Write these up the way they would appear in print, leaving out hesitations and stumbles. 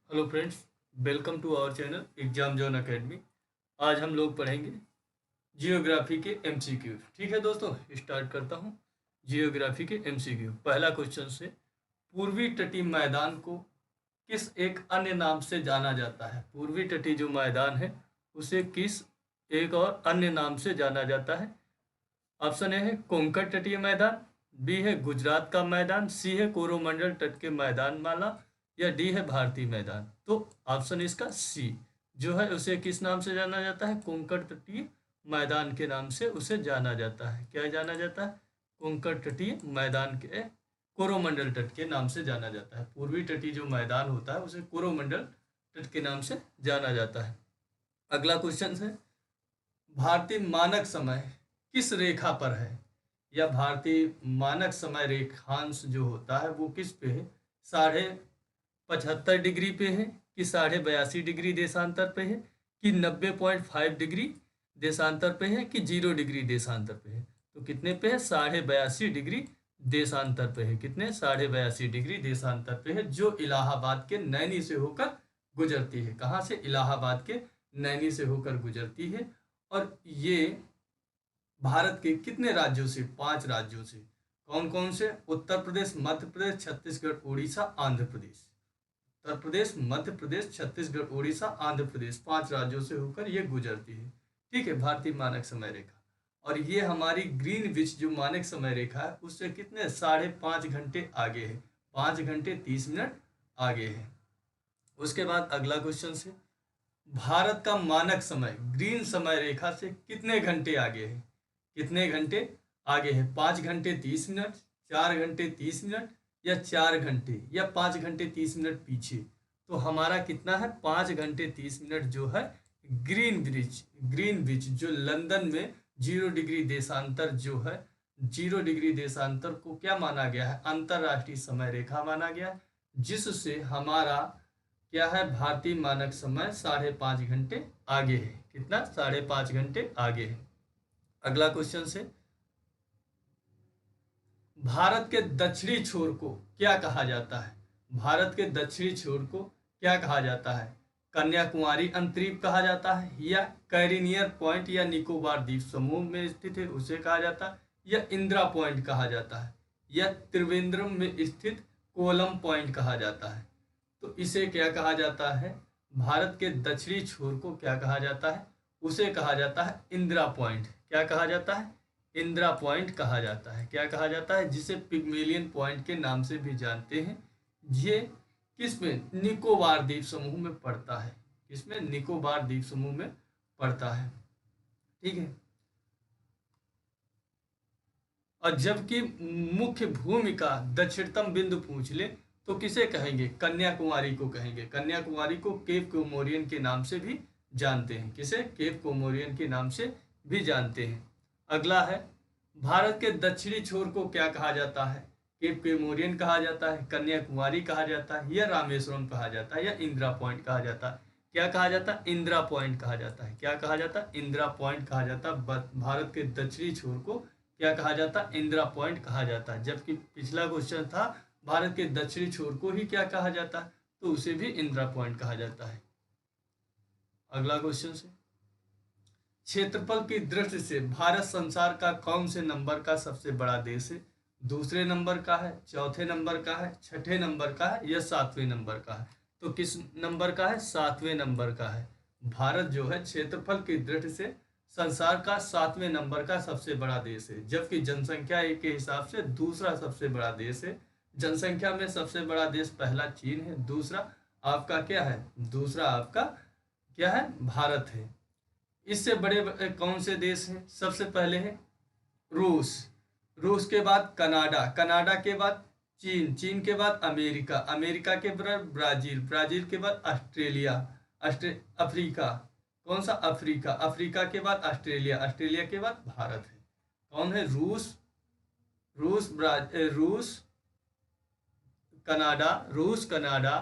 Hello friends, welcome to our channel exam zone academy. आज हम लोग पढ़ेंगे जियोग्राफी के एमसीक्यू। ठीक है दोस्तों, स्टार्ट करता हूँ। जियोग्राफी के एमसीक्यू, पहला क्वेश्चन से, पूर्वी तटीय मैदान को किस एक अन्य नाम से जाना जाता है? पूर्वी तटीय जो मैदान है उसे किस एक और अन्य नाम से जाना जाता है? ऑप्शन ए है कोंकण तटीय मैदान, बी है गुजरात का मैदान, सी है कोरोमंडल तट के मैदान माला, या डी है भारतीय मैदान। तो ऑप्शन इसका सी जो है उसे किस नाम से जाना जाता है? कोंकण तटीय मैदान के नाम से उसे जाना जाता है। क्या जाना जाता है? कोंकण तटीय मैदान के कोरोमंडल तट के नाम से जाना जाता है। पूर्वी तटीय जो मैदान होता है उसे कोरोमंडल तट के नाम से जाना जाता है। अगला क्वेश्चन है, भारतीय मानक समय किस रेखा पर है? या भारतीय मानक समय रेखांश जो होता है वो किस पे है? 75.5 डिग्री पे है, कि 82.5 डिग्री देशांतर पे है, कि 90.5 डिग्री देशांतर पे है, कि 0 डिग्री देशांतर पे है? तो कितने पे है? 82.5 डिग्री देशांतर पे है। कितने? 82.5 डिग्री देशांतर पे है, जो इलाहाबाद के नैनी से होकर गुजरती है। कहाँ से? इलाहाबाद के नैनी से होकर गुजरती है। और ये भारत के कितने राज्यों से? 5 राज्यों से। कौन कौन से? उत्तर प्रदेश, मध्य प्रदेश, छत्तीसगढ़, उड़ीसा, आंध्र प्रदेश। उत्तर प्रदेश, मध्य प्रदेश, छत्तीसगढ़, उड़ीसा, आंध्र प्रदेश, 5 राज्यों से होकर ये गुजरती है। ठीक है, भारतीय मानक समय रेखा। और ये हमारी ग्रीनविच जो मानक समय रेखा है उससे कितने? 5.5 घंटे आगे है। 5 घंटे 30 मिनट आगे है। उसके बाद अगला क्वेश्चन से, भारत का मानक समय ग्रीन समय रेखा से कितने घंटे आगे है? कितने घंटे आगे है? 5 घंटे 30 मिनट, 4 घंटे 30 मिनट, या 4 घंटे, या 5 घंटे 30 मिनट पीछे? तो हमारा कितना है? 5 घंटे 30 मिनट जो है ग्रीनविच जो लंदन में 0 डिग्री देशांतर जो है, 0 डिग्री देशांतर को क्या माना गया है? अंतरराष्ट्रीय समय रेखा माना गया है, जिससे हमारा क्या है? भारतीय मानक समय 5.5 घंटे आगे है। कितना? 5.5 घंटे आगे है। अगला क्वेश्चन से, भारत के दक्षिणी छोर को क्या कहा जाता है? भारत के दक्षिणी छोर को क्या कहा जाता है? कन्याकुमारी अंतरीप कहा जाता है, या कैरिनियर पॉइंट या निकोबार द्वीप समूह में स्थित है उसे कहा जाता है, या इंदिरा पॉइंट कहा जाता है, या त्रिवेंद्रम में स्थित कोलम पॉइंट कहा जाता है? तो इसे क्या कहा जाता है? भारत के दक्षिणी छोर को क्या कहा जाता है? उसे कहा जाता है इंदिरा पॉइंट। क्या कहा जाता है? इंदिरा पॉइंट कहा जाता है। क्या कहा जाता है? जिसे पिग्मेलियन पॉइंट के नाम से भी जानते हैं। ये किसमें? निकोबार द्वीप समूह में पड़ता है। किसमें? निकोबार द्वीप समूह में पड़ता है। ठीक है। और जबकि मुख्य भूमि का दक्षिणतम बिंदु पूछ ले तो किसे कहेंगे? कन्याकुमारी को कहेंगे। कन्याकुमारी को केप कोमोरियन के नाम से भी जानते हैं। किसे? केप कोमोरियन के नाम से भी जानते हैं। अगला है, भारत के दक्षिणी छोर को क्या कहा जाता है? केप कोमोरियन कहा जाता है, कन्याकुमारी कहा जाता है, या रामेश्वरम कहा जाता है, या इंदिरा पॉइंट कहा जाता है? क्या कहा जाता है? इंदिरा पॉइंट कहा जाता है। क्या कहा जाता है? इंदिरा पॉइंट कहा जाता है। भारत के दक्षिणी छोर को क्या कहा जाता है? इंदिरा पॉइंट कहा जाता है। जबकि पिछला क्वेश्चन था भारत के दक्षिणी छोर को ही क्या कहा जाता है, तो उसे भी इंदिरा पॉइंट कहा जाता है। अगला क्वेश्चन से, क्षेत्रफल की दृष्टि से भारत संसार का कौन से नंबर का सबसे बड़ा देश है? दूसरे नंबर का है, चौथे नंबर का है, छठे नंबर का है, या 7वें नंबर का है? तो किस नंबर का है? 7वें नंबर का है। भारत जो है क्षेत्रफल की दृष्टि से संसार का 7वें नंबर का सबसे बड़ा देश है, जबकि जनसंख्या के हिसाब से दूसरा सबसे बड़ा देश है। जनसंख्या में सबसे बड़ा देश पहला चीन है, दूसरा आपका क्या है? दूसरा आपका क्या है? भारत है। इससे बड़े कौन से देश हैं? सबसे पहले है रूस, रूस के बाद कनाडा, कनाडा के बाद चीन, चीन के बाद अमेरिका, अमेरिका के बाद ब्राजील, ब्राजील के बाद ऑस्ट्रेलिया, अफ्रीका, कौन सा? अफ्रीका, अफ्रीका के बाद ऑस्ट्रेलिया, ऑस्ट्रेलिया के बाद भारत है। कौन है? रूस, रूस, कनाडा, रूस, कनाडा,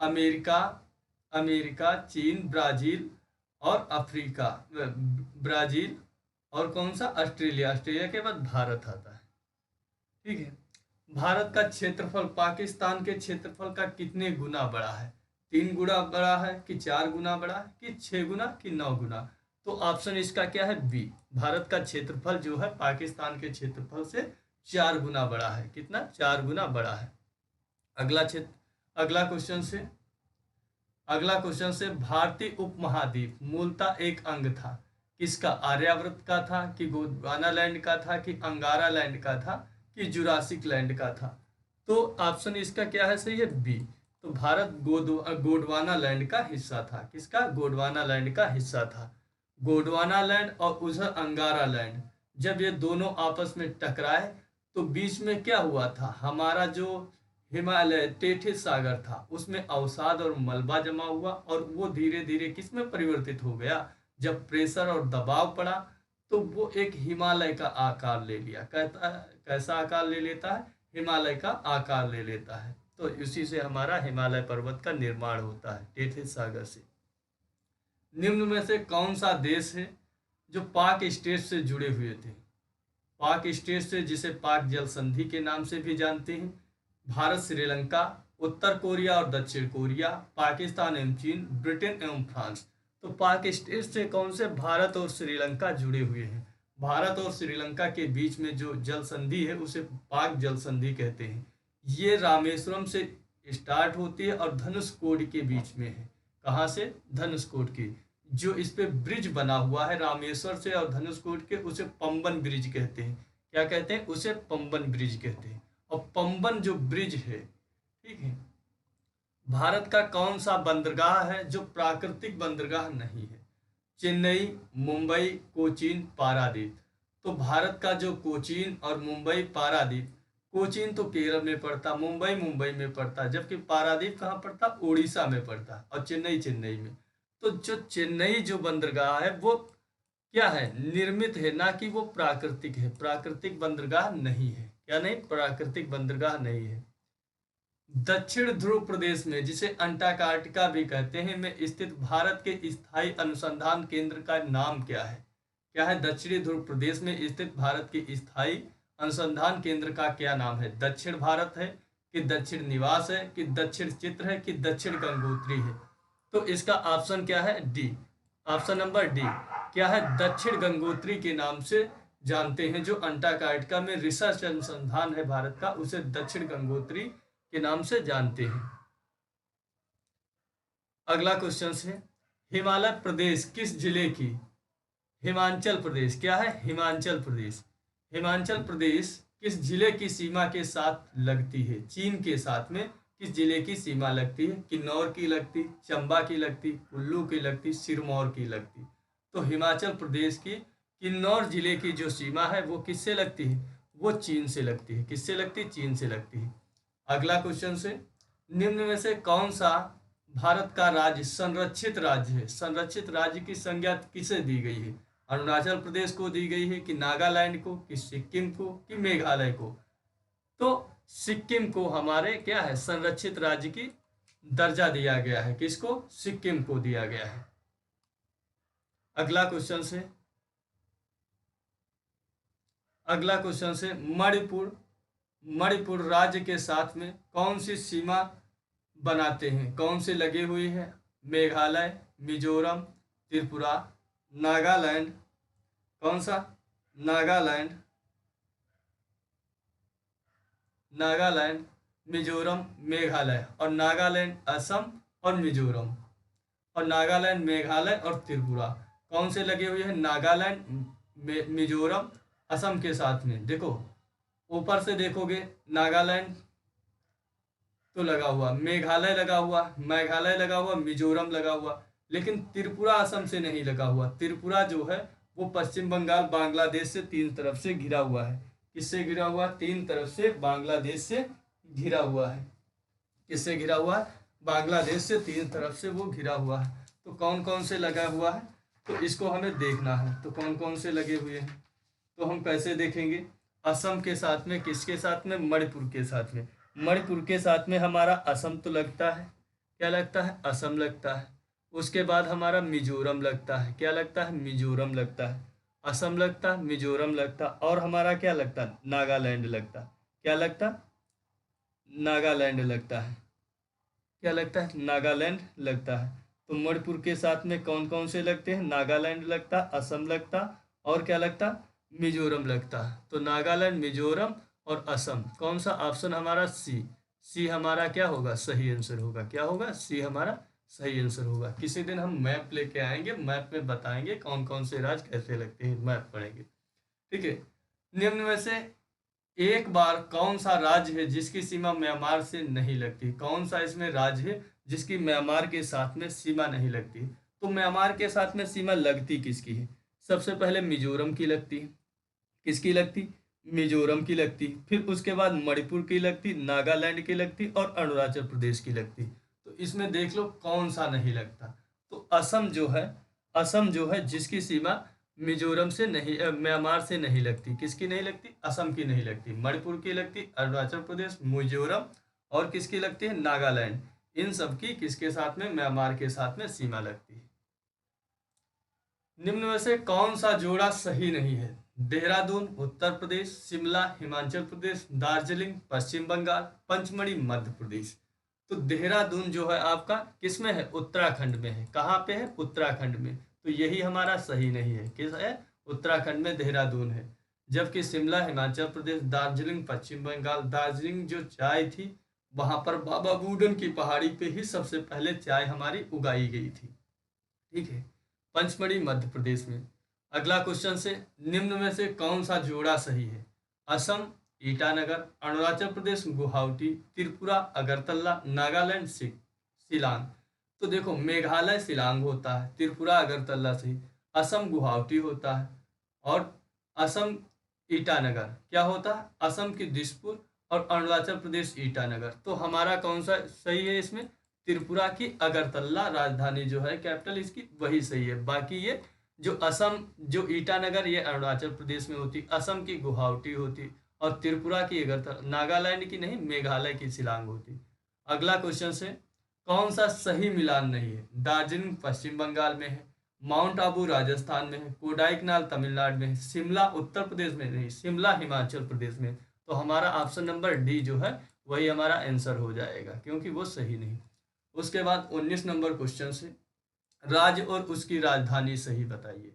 अमेरिका, अमेरिका, चीन, ब्राजील और अफ्रीका, ब्राजील, और कौन सा? ऑस्ट्रेलिया, ऑस्ट्रेलिया के बाद भारत आता है। ठीक है। भारत का क्षेत्रफल पाकिस्तान के क्षेत्रफल का कितने गुना बड़ा है? 3 गुना बड़ा है कि 4 गुना बड़ा है कि 6 गुना कि 9 गुना? तो ऑप्शन इसका क्या है? बी। भारत का क्षेत्रफल जो है पाकिस्तान के क्षेत्रफल से 4 गुना बड़ा है। कितना? 4 गुना बड़ा है। अगला क्षेत्र अगला क्वेश्चन से अगला क्वेश्चन से भारतीय उपमहाद्वीप मूलतः एक अंग था किसका? आर्यावर्त का था कि गोंडवाना लैंड का था कि अंगारा लैंड का था कि जुरासिक लैंड का था? तो ऑप्शन इसका क्या है? सही है, बी। तो भारत गोंडवाना लैंड का हिस्सा था। किसका? गोंडवाना लैंड का हिस्सा था। गोंडवाना लैंड और उधर अंगारा लैंड, जब ये दोनों आपस में टकराए तो बीच में क्या हुआ था? हमारा जो हिमालय टेथिस सागर था उसमें अवसाद और मलबा जमा हुआ और वो धीरे धीरे किस में परिवर्तित हो गया? जब प्रेशर और दबाव पड़ा तो वो एक हिमालय का आकार ले लिया। कैसा आकार ले लेता है? हिमालय का आकार ले लेता है। तो इसी से हमारा हिमालय पर्वत का निर्माण होता है, टेथिस सागर से। निम्न में से कौन सा देश है जो पाक स्टेट से जुड़े हुए थे? पाक स्टेट से, जिसे पाक जल संधि के नाम से भी जानते हैं। भारत, श्रीलंका, उत्तर कोरिया और दक्षिण कोरिया, पाकिस्तान एवं चीन, ब्रिटेन एवं फ्रांस। तो पाक स्टेट से कौन से? भारत और श्रीलंका जुड़े हुए हैं। भारत और श्रीलंका के बीच में जो जल संधि है उसे पाक जल संधि कहते हैं। ये रामेश्वरम से स्टार्ट होती है और धनुषकोडी के बीच में है। कहाँ से? धनुषकोडी की। जो इस पे ब्रिज बना हुआ है रामेश्वर से और धनुषकोडी के, उसे पंबन ब्रिज कहते हैं। क्या कहते हैं? उसे पंबन ब्रिज कहते हैं। और पंबन जो ब्रिज है, ठीक है, भारत का कौन सा बंदरगाह है जो प्राकृतिक बंदरगाह नहीं है? चेन्नई, मुंबई, कोचीन, पारादीप। तो भारत का जो कोचीन और मुंबई, पारादीप, कोचीन तो केरल में पड़ता, मुंबई में पड़ता, जबकि पारादीप कहाँ पड़ता? उड़ीसा में पड़ता, और चेन्नई में। तो जो चेन्नई जो बंदरगाह है वो क्या है? निर्मित है, ना कि वो प्राकृतिक है। प्राकृतिक बंदरगाह नहीं है। क्या नहीं? प्राकृतिक बंदरगाह नहीं है। दक्षिण ध्रुव प्रदेश में, जिसे अंटार्कटिका भी कहते हैं, में स्थित भारत के स्थायी अनुसंधान केंद्र का नाम क्या है? क्या है? दक्षिणी ध्रुव प्रदेश में स्थित भारत के स्थायी अनुसंधान केंद्र का क्या नाम है? दक्षिण भारत है कि दक्षिण निवास है कि दक्षिण चित्र है कि दक्षिण गंगोत्री है? तो इसका ऑप्शन क्या है? डी। Option number D. क्या है? दक्षिण गंगोत्री के नाम से जानते हैं। जो अंटार्कटिका में रिसर्च अनुसंधान है भारत का, उसे दक्षिण गंगोत्री के नाम से जानते हैं। अगला क्वेश्चन है, हिमालय प्रदेश किस जिले की? हिमाचल प्रदेश। क्या है? हिमाचल प्रदेश। हिमाचल प्रदेश किस जिले की सीमा के साथ लगती है? चीन के साथ में किस जिले की सीमा लगती है? किन्नौर की लगती, चंबा की लगती, कुल्लू की लगती, सिरमौर की लगती? तो हिमाचल प्रदेश की किन्नौर जिले की जो सीमा है वो किससे लगती है? वो चीन से लगती है। किससे लगती है? चीन से लगती है। अगला क्वेश्चन से, निम्न में से कौन सा भारत का राज्य संरक्षित राज्य है? संरक्षित राज्य की संज्ञा किसे दी गई है? अरुणाचल प्रदेश को दी गई है कि नागालैंड को कि सिक्किम को कि मेघालय को? तो सिक्किम को हमारे क्या है? संरक्षित राज्य की दर्जा दिया गया है। किसको? सिक्किम को दिया गया है। अगला क्वेश्चन से मणिपुर राज्य के साथ में कौन सी सीमा बनाते हैं? कौन से लगे हुए हैं? मेघालय, मिजोरम, त्रिपुरा, नागालैंड। कौन सा? नागालैंड, मिजोरम, मेघालय। और नागालैंड, असम और मिजोरम। और नागालैंड, मेघालय और त्रिपुरा कौन से लगे हुए हैं? नागालैंड, मिजोरम, असम के साथ में। देखो ऊपर से देखोगे, नागालैंड तो लगा हुआ, मेघालय लगा हुआ, मिजोरम लगा हुआ, लेकिन त्रिपुरा असम से नहीं लगा हुआ। त्रिपुरा जो है वो पश्चिम बंगाल, बांग्लादेश से 3 तरफ से घिरा हुआ है। किससे घिरा हुआ? 3 तरफ से बांग्लादेश से घिरा हुआ है। किससे घिरा हुआ है? बांग्लादेश से 3 तरफ से वो घिरा हुआ है। तो कौन कौन से लगा हुआ है? तो इसको हमें देखना है। तो कौन कौन से लगे हुए हैं? तो हम कैसे देखेंगे? असम के साथ में, किसके साथ में? मणिपुर के साथ में। मणिपुर के साथ में हमारा असम तो लगता है। क्या लगता है? असम लगता है। उसके बाद हमारा मिजोरम लगता है। क्या लगता है? मिजोरम लगता है। असम लगता, मिजोरम लगता, और हमारा क्या लगता? नागालैंड लगता। क्या लगता? नागालैंड लगता है। क्या लगता है, नागालैंड लगता है। तो मणिपुर के साथ में कौन कौन से लगते हैं, नागालैंड लगता, असम लगता और क्या लगता, मिजोरम लगता है। तो नागालैंड, मिजोरम और असम, कौन सा ऑप्शन हमारा, सी। सी हमारा क्या होगा, सही आंसर होगा। क्या होगा, सी हमारा सही आंसर होगा। किसी दिन हम मैप लेके आएंगे, मैप में बताएंगे कौन कौन से राज्य कैसे लगते हैं, मैप पढ़ेंगे। ठीक है। निम्न में से एक बार कौन सा राज्य है जिसकी सीमा म्यांमार से नहीं लगती, कौन सा इसमें राज्य है जिसकी म्यांमार के साथ में सीमा नहीं लगती। तो म्यांमार के साथ में सीमा लगती किसकी है, सबसे पहले मिजोरम की लगती है। किसकी लगती, मिजोरम की लगती, फिर उसके बाद मणिपुर की लगती, नागालैंड की लगती और अरुणाचल प्रदेश की लगती। तो इसमें देख लो कौन सा नहीं लगता। तो असम जो है, असम जो है जिसकी सीमा मिजोरम से नहीं, म्यांमार से नहीं लगती, किसकी नहीं लगती, असम की नहीं लगती, मणिपुर की लगती, अरुणाचल प्रदेश, मिजोरम और किसकी लगती है, नागालैंड। इन सब की किसके साथ में, म्यांमार के साथ में सीमा लगती है। निम्न में से कौन सा जोड़ा सही नहीं है, देहरादून उत्तर प्रदेश, शिमला हिमाचल प्रदेश, दार्जिलिंग पश्चिम बंगाल, पंचमढ़ी मध्य प्रदेश। तो देहरादून जो है आपका किस में है, उत्तराखंड में है। कहाँ पे है, उत्तराखंड में। तो यही हमारा सही नहीं है, किस है, उत्तराखंड में देहरादून है। जबकि शिमला हिमाचल प्रदेश, दार्जिलिंग पश्चिम बंगाल, दार्जिलिंग जो चाय थी वहां पर बाबा बूडन की पहाड़ी पे ही सबसे पहले चाय हमारी उगाई गई थी। ठीक है। पंचमढ़ी मध्य प्रदेश में। अगला क्वेश्चन से, निम्न में से कौन सा जोड़ा सही है, असम ईटानगर, अरुणाचल प्रदेश गुवाहाटी, त्रिपुरा अगरतला, नागालैंड शिलांग। तो देखो मेघालय शिलांग होता है, त्रिपुरा अगरतला से, असम गुवाहाटी होता है और असम ईटानगर क्या होता है, असम की दिसपुर और अरुणाचल प्रदेश ईटानगर। तो हमारा कौन सा सही है इसमें, त्रिपुरा की अगरतला राजधानी जो है कैपिटल इसकी वही सही है। बाकी ये जो असम, जो ईटानगर ये अरुणाचल प्रदेश में होती, असम की गुवाहाटी होती और त्रिपुरा की अगरतला, नागालैंड की नहीं मेघालय की शिलांग होती। अगला क्वेश्चन से, कौन सा सही मिलान नहीं है, दार्जिलिंग पश्चिम बंगाल में है, माउंट आबू राजस्थान में है, कोडाईकनाल तमिलनाडु में है, शिमला उत्तर प्रदेश में नहीं, शिमला हिमाचल प्रदेश में। तो हमारा ऑप्शन नंबर डी जो है वही हमारा आंसर हो जाएगा, क्योंकि वो सही नहीं। उसके बाद 19 नंबर क्वेश्चन से, राज्य और उसकी राजधानी सही बताइए।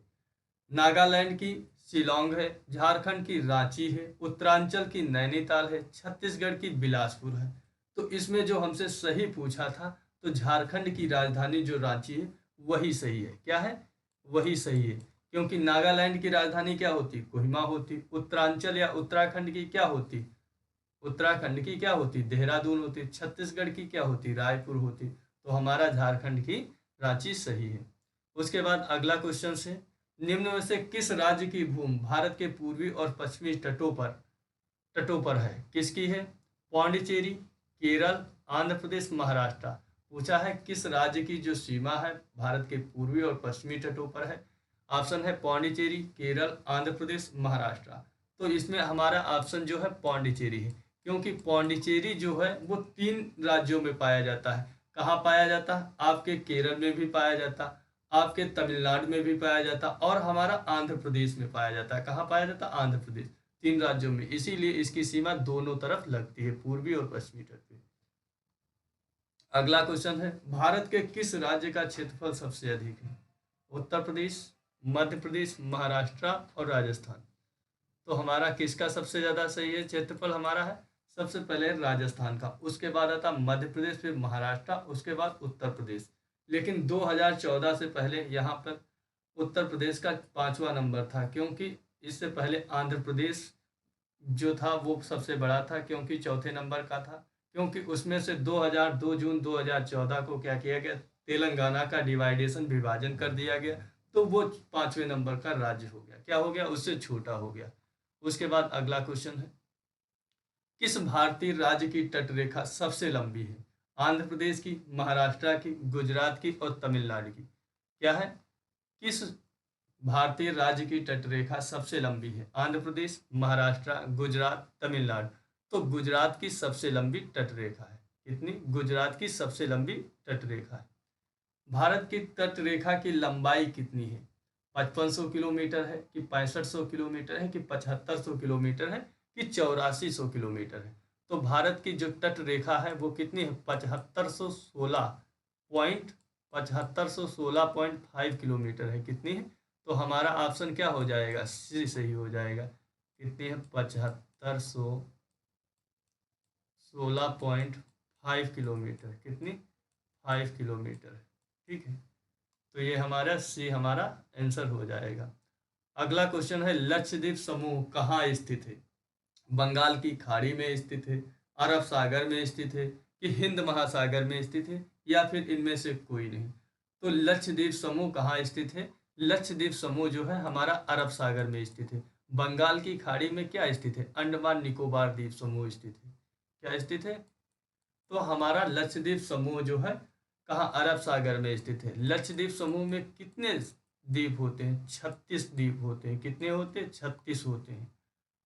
नागालैंड की शिलोंग है, झारखंड की रांची है, उत्तरांचल की नैनीताल है, छत्तीसगढ़ की बिलासपुर है। तो इसमें जो हमसे सही पूछा था, तो झारखंड की राजधानी जो रांची है वही सही है। क्या है, वही सही है, क्योंकि नागालैंड की राजधानी क्या होती, कोहिमा होती। उत्तरांचल या उत्तराखंड की क्या होती, उत्तराखंड की क्या होती, देहरादून होती। छत्तीसगढ़ की क्या होती, रायपुर होती। तो हमारा झारखंड की रांची सही है। उसके बाद अगला क्वेश्चन से, निम्न में से किस राज्य की भूमि भारत के पूर्वी और पश्चिमी तटों पर है, किसकी है, पौंडीचेरी, केरल, आंध्र प्रदेश, महाराष्ट्र। पूछा है किस राज्य की जो सीमा है भारत के पूर्वी और पश्चिमी तटों पर है। ऑप्शन है पौंडीचेरी, केरल, आंध्र प्रदेश, महाराष्ट्र। तो इसमें हमारा ऑप्शन जो है पौंडीचेरी है, क्योंकि पौंडीचेरी जो है वो 3 राज्यों में पाया जाता है। कहाँ पाया जाता है, आपके केरल में भी पाया जाता, आपके तमिलनाडु में भी पाया जाता और हमारा आंध्र प्रदेश में पाया जाता है। कहाँ पाया जाता, आंध्र प्रदेश। 3 राज्यों में, इसीलिए इसकी सीमा दोनों तरफ लगती है, पूर्वी और पश्चिमी तट पे। अगला क्वेश्चन है, भारत के किस राज्य का क्षेत्रफल सबसे अधिक है, उत्तर प्रदेश, मध्य प्रदेश, महाराष्ट्र और राजस्थान। तो हमारा किसका सबसे ज्यादा सही है, क्षेत्रफल हमारा है सबसे पहले राजस्थान का, उसके बाद आता मध्य प्रदेश, फिर महाराष्ट्र, उसके बाद उत्तर प्रदेश। लेकिन 2014 से पहले यहाँ पर उत्तर प्रदेश का 5वां नंबर था, क्योंकि इससे पहले आंध्र प्रदेश जो था वो सबसे बड़ा था, क्योंकि चौथे नंबर का था। क्योंकि उसमें से 2002 जून 2014 को क्या किया गया, तेलंगाना का डिवाइडेशन, विभाजन कर दिया गया, तो वो 5वें नंबर का राज्य हो गया। क्या हो गया, उससे छोटा हो गया। उसके बाद अगला क्वेश्चन है, किस भारतीय राज्य की तटरेखा सबसे लंबी है, आंध्र प्रदेश की, महाराष्ट्र की, गुजरात की और तमिलनाडु की। क्या है, किस भारतीय राज्य की तटरेखा सबसे लंबी है, आंध्र प्रदेश, महाराष्ट्र, गुजरात, तमिलनाडु। तो गुजरात की सबसे लंबी तटरेखा है। कितनी, गुजरात की सबसे लंबी तटरेखा है। भारत की तटरेखा की लंबाई कितनी है, 5500 किलोमीटर है कि 6500 किलोमीटर है कि 7500 किलोमीटर है कि 8400 किलोमीटर है। तो भारत की जो तट रेखा है वो कितनी है? 7516.5 किलोमीटर है। कितनी है? तो हमारा ऑप्शन क्या हो जाएगा? सी सही हो जाएगा। कितनी है? 7516.5 किलोमीटर। कितनी? 5 किलोमीटर। ठीक है, तो ये हमारा सी हमारा आंसर हो जाएगा। अगला क्वेश्चन है, लक्षद्वीप समूह कहाँ स्थित है? बंगाल की खाड़ी में स्थित है, अरब सागर में स्थित है, कि हिंद महासागर में स्थित है, या फिर इनमें से कोई नहीं? तो लक्षद्वीप समूह कहाँ स्थित है? लक्षद्वीप समूह जो है हमारा अरब सागर में स्थित है। बंगाल की खाड़ी में क्या स्थित है? अंडमान निकोबार द्वीप समूह स्थित है। क्या स्थित है? तो हमारा लक्षद्वीप समूह जो है कहाँ? अरब सागर में स्थित है। लक्षद्वीप समूह में कितने द्वीप होते हैं? 36 द्वीप होते हैं। कितने होते हैं? 36 होते हैं।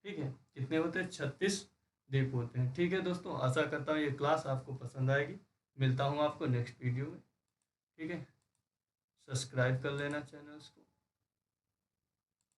ठीक है, कितने होते हैं? 36 द्वीप होते हैं। ठीक है दोस्तों, आशा करता हूँ ये क्लास आपको पसंद आएगी। मिलता हूँ आपको नेक्स्ट वीडियो में। ठीक है, सब्सक्राइब कर लेना चैनल्स को।